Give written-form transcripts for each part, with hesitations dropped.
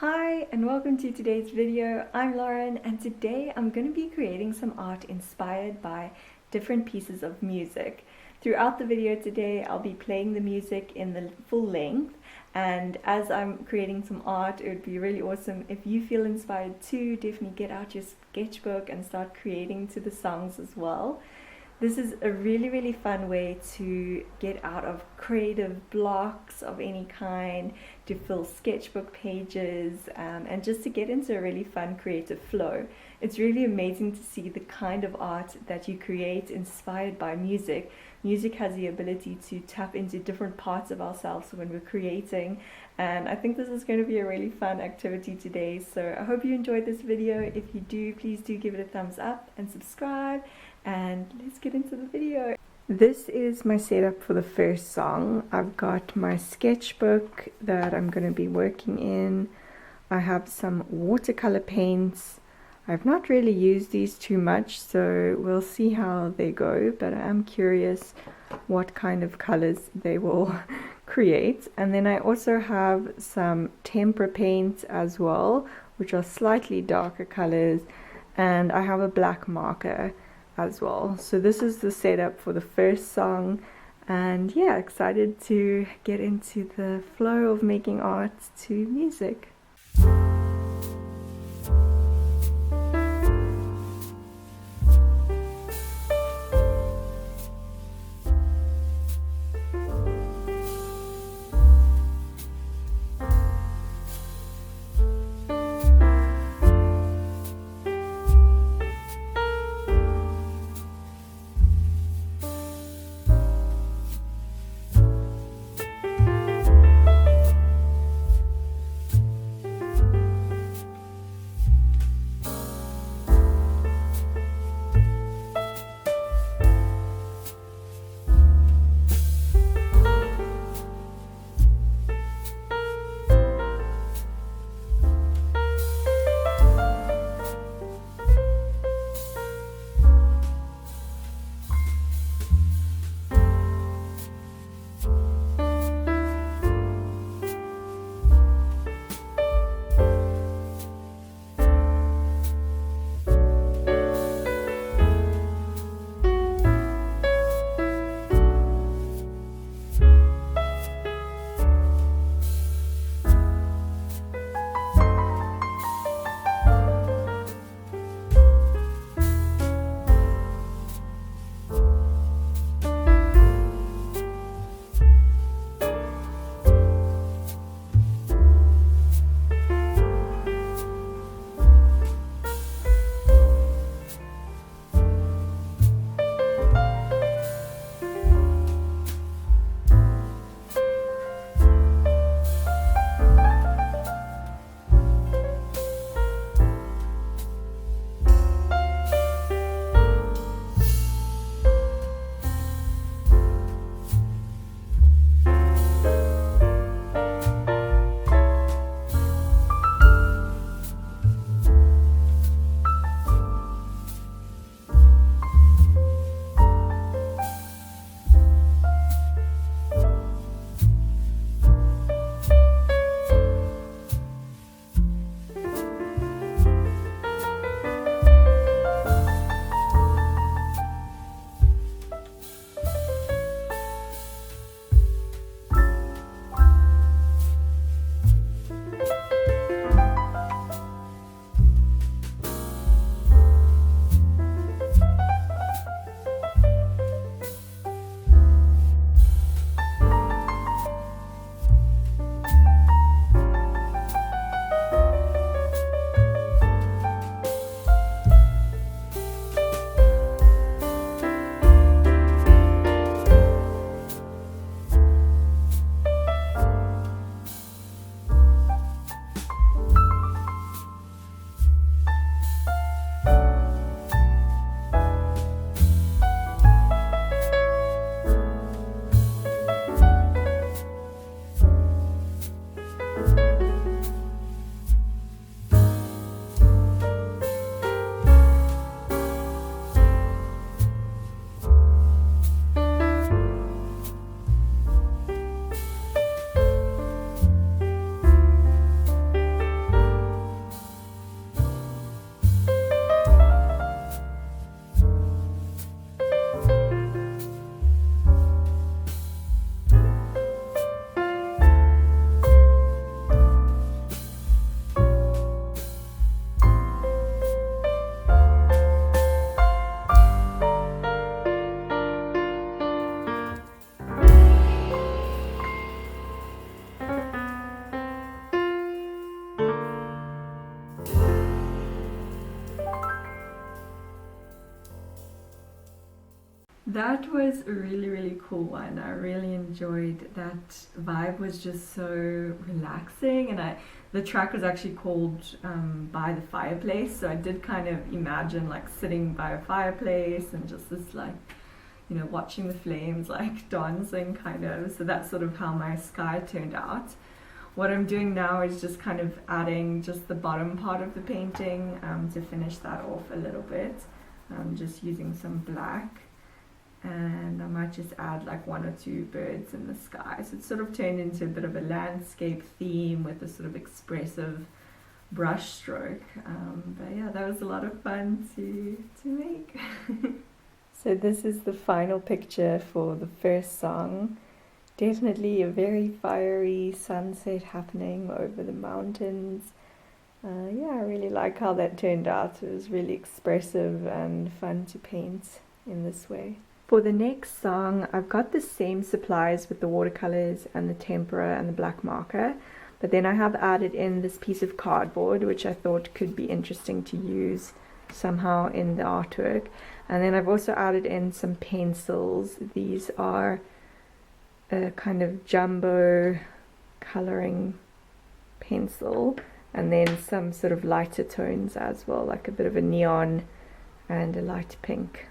Hi and welcome to today's video. I'm Lauren and today I'm going to be creating some art inspired by different pieces of music. Throughout the video today I'll be playing the music in the full length, and as I'm creating some art it would be really awesome if you feel inspired too. Definitely get out your sketchbook and start creating to the songs as well. This is a really fun way to get out of creative blocks of any kind, to fill sketchbook pages, and just to get into a really fun creative flow. It's really amazing to see the kind of art that you create inspired by music. Music has the ability to tap into different parts of ourselves when we're creating, and I think this is going to be a really fun activity today. So I hope you enjoyed this video. If you do, please do give it a thumbs up and subscribe, and let's get into the video. This is my setup for the first song. I've got my sketchbook that I'm going to be working in. I have some watercolor paints. I've not really used these too much, so we'll see how they go, but I am curious what kind of colors they will create. And then I also have some tempera paints as well, which are slightly darker colors, and I have a black marker as well. So this is the setup for the first song, and yeah, excited to get into the flow of making art to music. That was a really cool one. I really enjoyed that. Vibe was just so relaxing, and the track was actually called By the Fireplace, so I did kind of imagine like sitting by a fireplace and just this like, you know, watching the flames like dancing kind of. So that's sort of how my sky turned out. What I'm doing now is just kind of adding just the bottom part of the painting to finish that off a little bit. Just using some black, and I might just add like 1 or 2 birds in the sky. So it's sort of turned into a bit of a landscape theme with a sort of expressive brush stroke. But yeah, that was a lot of fun to make. So this is the final picture for the first song. Definitely a very fiery sunset happening over the mountains. Yeah, I really like how that turned out. It was really expressive and fun to paint in this way. For the next song, I've got the same supplies with the watercolors and the tempera and the black marker, but then I have added in this piece of cardboard, which I thought could be interesting to use somehow in the artwork. And then I've also added in some pencils. These are a kind of jumbo coloring pencil, and then some sort of lighter tones as well, like a bit of a neon and a light pink.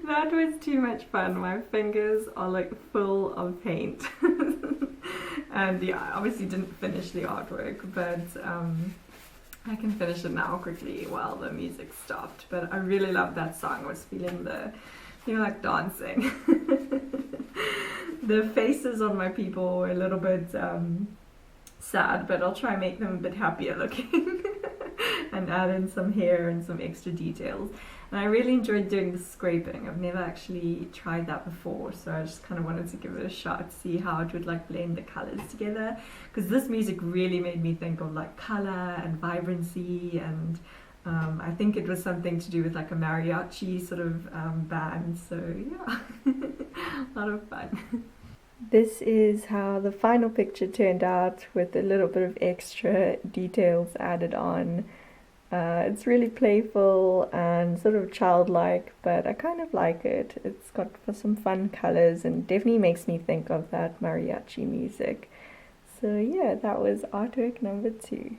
That was too much fun. My fingers are like full of paint. And yeah, I obviously didn't finish the artwork, but I can finish it now quickly while the music stopped. But I really loved that song. I was feeling like dancing. The faces on my people were a little bit sad, but I'll try and make them a bit happier looking and add in some hair and some extra details. And I really enjoyed doing the scraping. I've never actually tried that before, so I just kind of wanted to give it a shot, see how it would like blend the colors together, because this music really made me think of like color and vibrancy and I think it was something to do with like a mariachi sort of band, so yeah, a lot of fun. This is how the final picture turned out with a little bit of extra details added on. It's really playful and sort of childlike, but I kind of like it. It's got some fun colors and definitely makes me think of that mariachi music. So yeah, that was artwork number 2.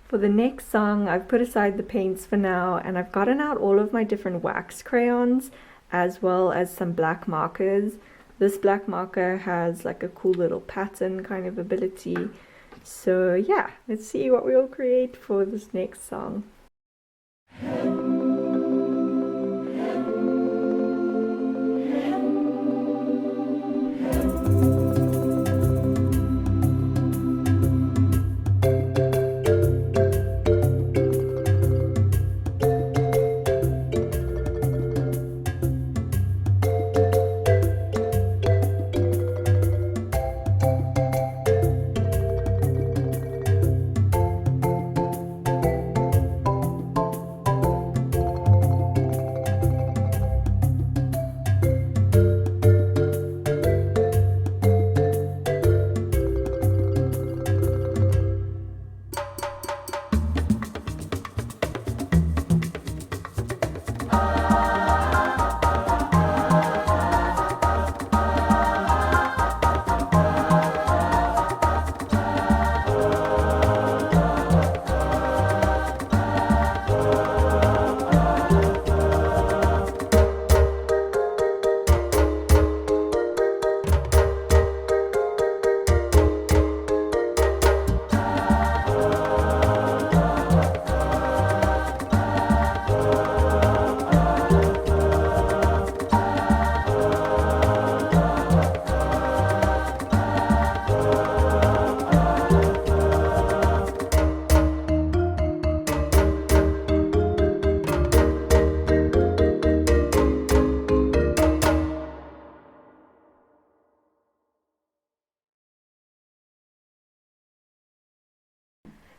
For the next song, I've put aside the paints for now, and I've gotten out all of my different wax crayons as well as some black markers. This black marker has like a cool little pattern kind of ability. So yeah, let's see what we'll create for this next song.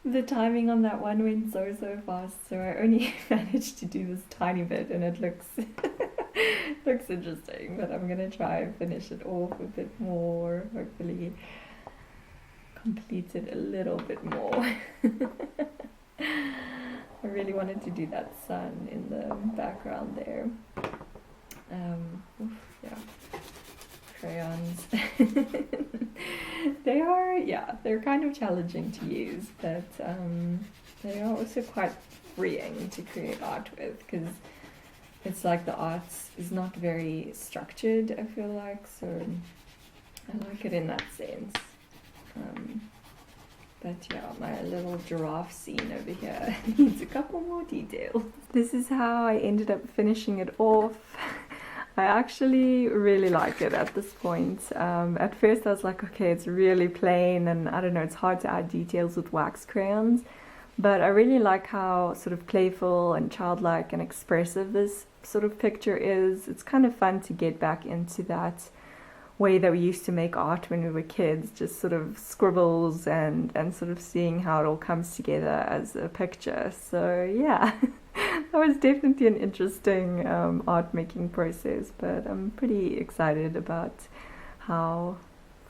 The timing on that one went so fast, so I only managed to do this tiny bit, and it looks looks interesting, but I'm gonna try and finish it off a bit more, hopefully complete it a little bit more. I really wanted to do that sun in the background there. Yeah, crayons. They're kind of challenging to use, but they are also quite freeing to create art with, because it's like the art is not very structured, I feel like, so I like it in that sense. But yeah, my little giraffe scene over here needs a couple more details. This is how I ended up finishing it off. I actually really like it at this point. At first I was like, okay, it's really plain and I don't know, it's hard to add details with wax crayons, but I really like how sort of playful and childlike and expressive this sort of picture is. It's kind of fun to get back into that way that we used to make art when we were kids, just sort of scribbles and sort of seeing how it all comes together as a picture. So yeah, that was definitely an interesting art making process, but I'm pretty excited about how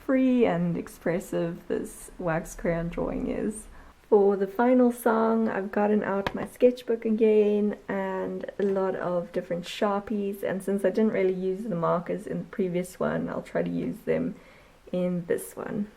free and expressive this wax crayon drawing is. For the final song, I've gotten out my sketchbook again and a lot of different Sharpies, and since I didn't really use the markers in the previous one, I'll try to use them in this one.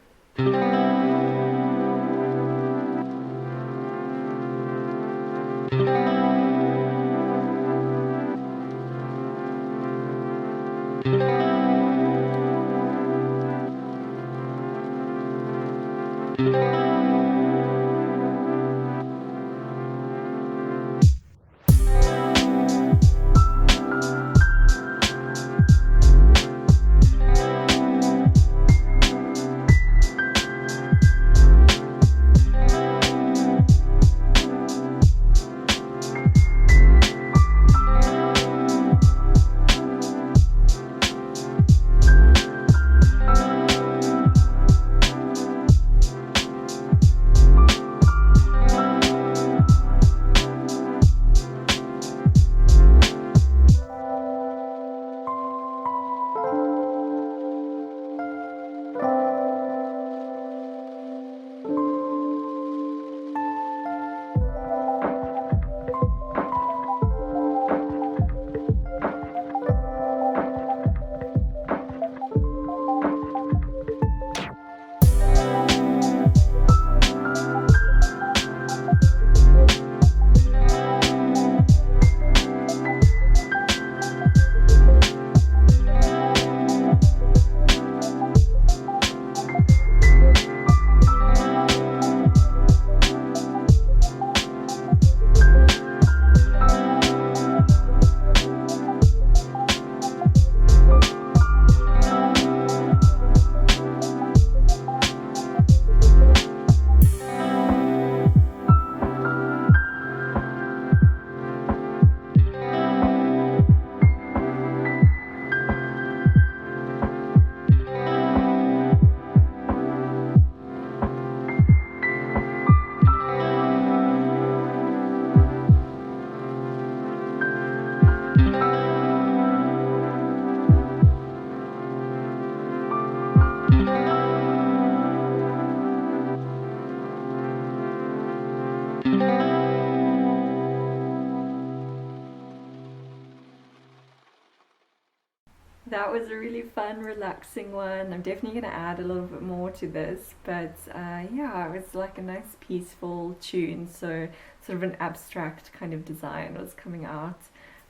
That was a really fun, relaxing one. I'm definitely going to add a little bit more to this, but yeah, it was like a nice peaceful tune, so sort of an abstract kind of design was coming out,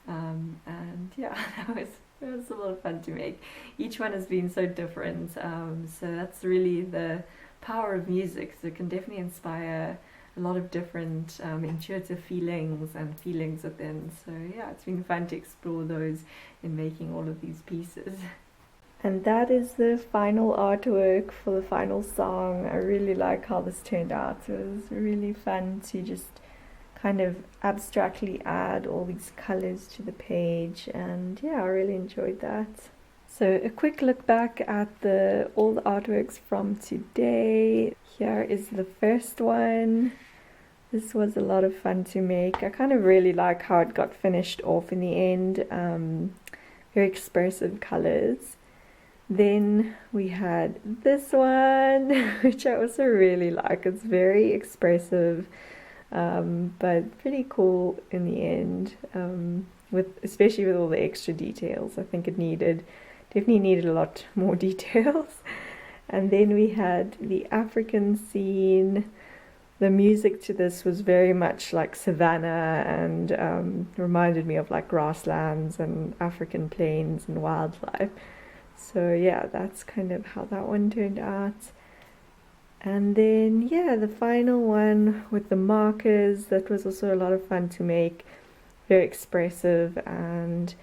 and yeah, it was a lot of fun to make. Each one has been so different, so that's really the power of music, so it can definitely inspire a lot of different intuitive feelings and feelings within. So yeah, it's been fun to explore those in making all of these pieces. And that is the final artwork for the final song. I really like how this turned out. It was really fun to just kind of abstractly add all these colors to the page, and yeah, I really enjoyed that. So a quick look back at all the artworks from today. Here is the first one. This was a lot of fun to make. I kind of really like how it got finished off in the end. Very expressive colors. Then we had this one, which I also really like. It's very expressive, but pretty cool in the end. Especially with all the extra details. I think it definitely needed a lot more details. And then we had the African scene. The music to this was very much like savanna and reminded me of like grasslands and African plains and wildlife. So yeah, that's kind of how that one turned out. And then yeah, the final one with the markers, that was also a lot of fun to make. Very expressive, and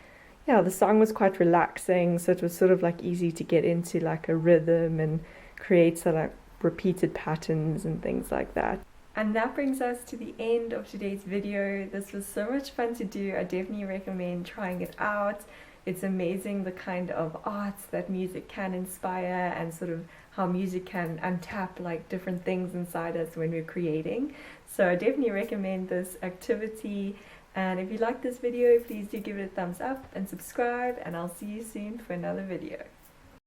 yeah, the song was quite relaxing, so it was sort of like easy to get into like a rhythm and create sort of like repeated patterns and things like that. And that brings us to the end of today's video. This was so much fun to do. I definitely recommend trying it out. It's amazing the kind of art that music can inspire, and sort of how music can untap like different things inside us when we're creating. So I definitely recommend this activity. And if you like this video, please do give it a thumbs up and subscribe, and I'll see you soon for another video.